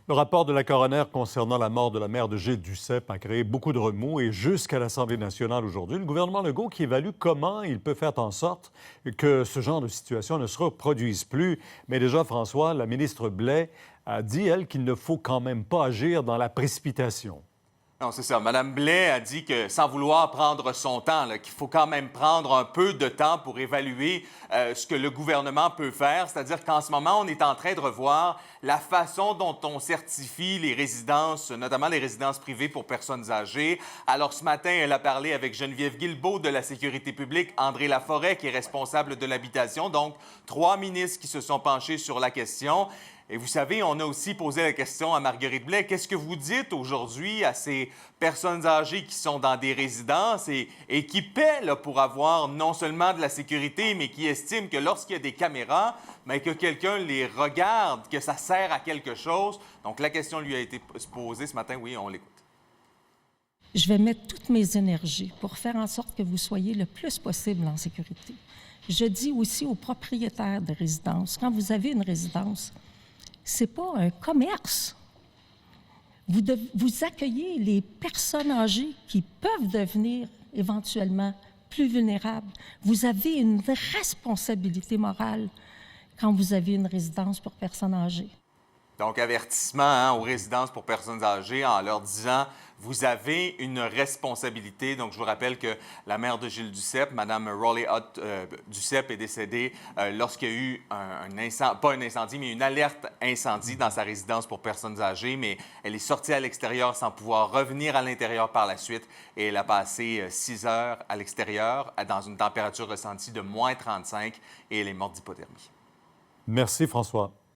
Le rapport de la coroner concernant la mort de la mère de Gilles Duceppe a créé beaucoup de remous et jusqu'à l'Assemblée nationale aujourd'hui, le gouvernement Legault qui évalue comment il peut faire en sorte que ce genre de situation ne se reproduise plus. Mais déjà, François, la ministre Blais a dit, elle, qu'il ne faut quand même pas agir dans la précipitation. Non, c'est ça. Mme Blais a dit que, sans vouloir prendre son temps, qu'il faut quand même prendre un peu de temps pour évaluer ce que le gouvernement peut faire. C'est-à-dire qu'en ce moment, on est en train de revoir la façon dont on certifie les résidences, notamment les résidences privées pour personnes âgées. Alors, ce matin, elle a parlé avec Geneviève Guilbeault de la Sécurité publique, André Laforêt, qui est responsable de l'habitation. Donc, 3 ministres qui se sont penchés sur la question. Et vous savez, on a aussi posé la question à Marguerite Blais. Qu'est-ce que vous dites aujourd'hui à ces personnes âgées qui sont dans des résidences et qui paient là, pour avoir non seulement de la sécurité, mais qui estiment que lorsqu'il y a des caméras, mais que quelqu'un les regarde, que ça sert à quelque chose? Donc, la question lui a été posée ce matin. Oui, on l'écoute. Je vais mettre toutes mes énergies pour faire en sorte que vous soyez le plus possible en sécurité. Je dis aussi aux propriétaires de résidences, quand vous avez une résidence, c'est pas un commerce. Vous accueillez les personnes âgées qui peuvent devenir éventuellement plus vulnérables. Vous avez une responsabilité morale quand vous avez une résidence pour personnes âgées. Donc, avertissement aux résidences pour personnes âgées en leur disant « Vous avez une responsabilité ». Donc, je vous rappelle que la mère de Gilles Duceppe, Mme Raleigh Hutt Duceppe, est décédée lorsqu'il y a eu pas un incendie, mais une alerte incendie dans sa résidence pour personnes âgées. Mais elle est sortie à l'extérieur sans pouvoir revenir à l'intérieur par la suite. Et elle a passé 6 heures à l'extérieur dans une température ressentie de -35 et elle est morte d'hypothermie. Merci, François.